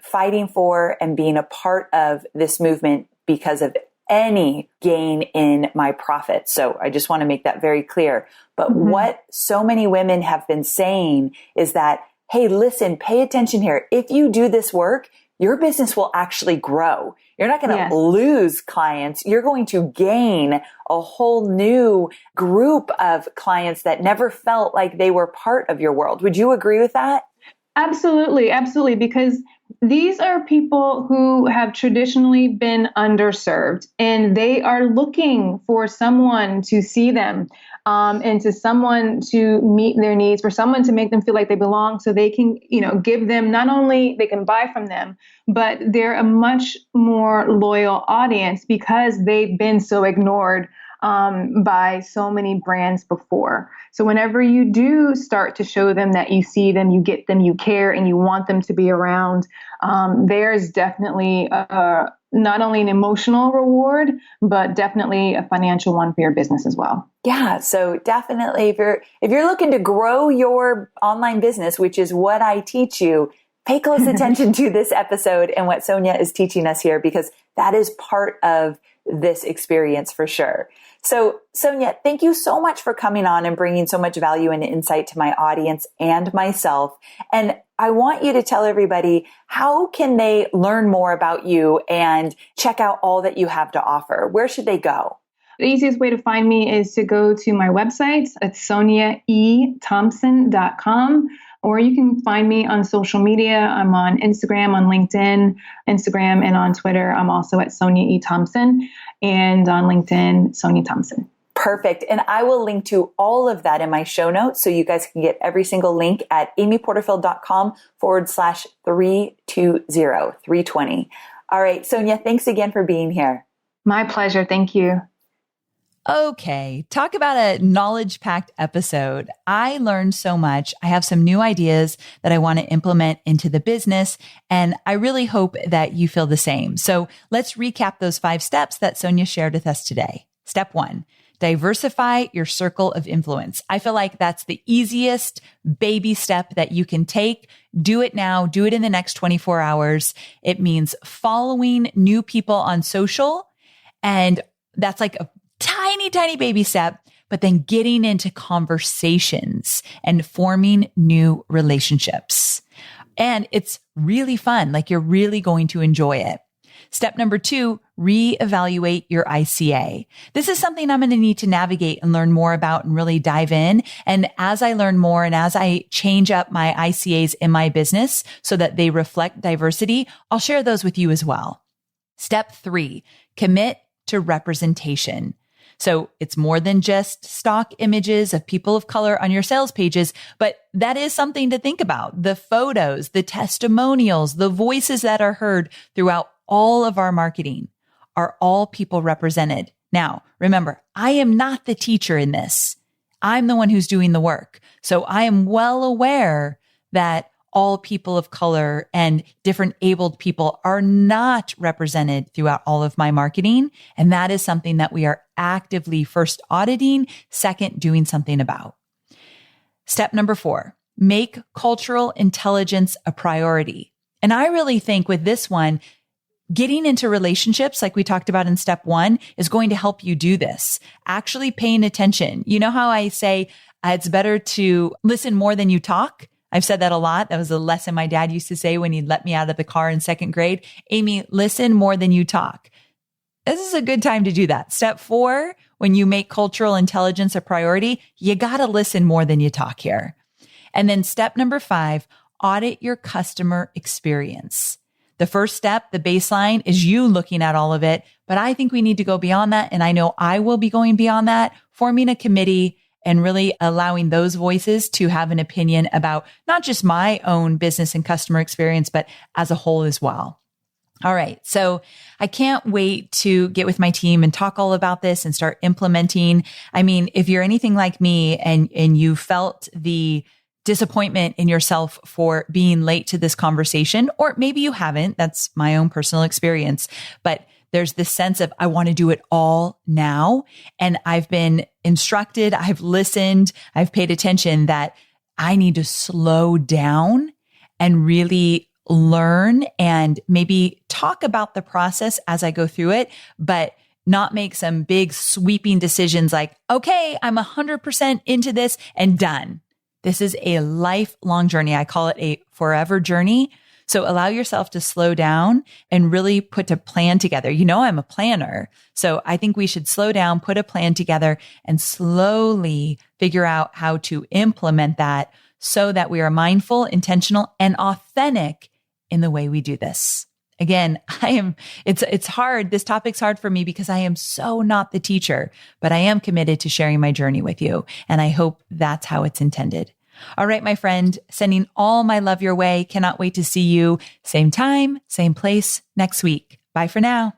fighting for and being a part of this movement because of any gain in my profits. So I just want to make that very clear. But what so many women have been saying is that, hey, listen, pay attention here. If you do this work, your business will actually grow. You're not going to lose clients. You're going to gain a whole new group of clients that never felt like they were part of your world. Would you agree with that? Absolutely. Absolutely. Because These are people who have traditionally been underserved, and they are looking for someone to see them, and to someone to meet their needs, for someone to make them feel like they belong, so they can, give them, not only they can buy from them, but they're a much more loyal audience because they've been so ignored by so many brands before. So whenever you do start to show them that you see them, you get them, you care, and you want them to be around, there's definitely not only an emotional reward, but definitely a financial one for your business as well. Yeah. So definitely if you're looking to grow your online business, which is what I teach you, pay close attention to this episode and what Sonia is teaching us here, because that is part of this experience for sure. So Sonia, thank you so much for coming on and bringing so much value and insight to my audience and myself. And I want you to tell everybody, how can they learn more about you and check out all that you have to offer? Where should they go? The easiest way to find me is to go to my website. It's soniaethompson.com. Or you can find me on social media. I'm on Instagram, on LinkedIn, and on Twitter. I'm also at Sonia E. Thompson, and on LinkedIn, Sonia Thompson. Perfect. And I will link to all of that in my show notes, so you guys can get every single link at amyporterfield.com/320. All right, Sonia, thanks again for being here. My pleasure. Thank you. Okay, talk about a knowledge-packed episode. I learned so much. I have some new ideas that I want to implement into the business, and I really hope that you feel the same. So let's recap those 5 steps that Sonia shared with us today. Step 1, diversify your circle of influence. I feel like that's the easiest baby step that you can take. Do it now. Do it in the next 24 hours. It means following new people on social, and that's like a tiny baby step, but then getting into conversations and forming new relationships. And it's really fun. Like, you're really going to enjoy it. Step number 2, reevaluate your ICA. This is something I'm going to need to navigate and learn more about and really dive in. And as I learn more and as I change up my ICAs in my business so that they reflect diversity, I'll share those with you as well. Step 3, commit to representation. So it's more than just stock images of people of color on your sales pages, but that is something to think about. The photos, the testimonials, the voices that are heard throughout all of our marketing are all people represented. Now, remember, I am not the teacher in this. I'm the one who's doing the work. So I am well aware that all people of color and different abled people are not represented throughout all of my marketing. And that is something that we are actively first auditing, second doing something about. Step number 4, make cultural intelligence a priority. And I really think with this one, getting into relationships, like we talked about in step 1, is going to help you do this. Actually paying attention. You know how I say it's better to listen more than you talk? I've said that a lot. That was a lesson my dad used to say when he'd let me out of the car in 2nd grade. Amy, listen more than you talk. This is a good time to do that. Step 4, when you make cultural intelligence a priority, you got to listen more than you talk here. And then step number 5, audit your customer experience. The first step, the baseline, is you looking at all of it. But I think we need to go beyond that. And I know I will be going beyond that, forming a committee and really allowing those voices to have an opinion about not just my own business and customer experience, but as a whole as well. All right. So I can't wait to get with my team and talk all about this and start implementing. I mean, if you're anything like me and you felt the disappointment in yourself for being late to this conversation, or maybe you haven't, that's my own personal experience, but there's this sense of, I want to do it all now. And I've been instructed, I've listened, I've paid attention that I need to slow down and really learn and maybe talk about the process as I go through it, but not make some big sweeping decisions like, okay, I'm 100% into this and done. This is a lifelong journey. I call it a forever journey. So allow yourself to slow down and really put a plan together. You know, I'm a planner. So I think we should slow down, put a plan together, and slowly figure out how to implement that so that we are mindful, intentional, and authentic in the way we do this. Again, it's hard. This topic's hard for me because I am so not the teacher, but I am committed to sharing my journey with you. And I hope that's how it's intended. All right, my friend, sending all my love your way. Cannot wait to see you same time, same place next week. Bye for now.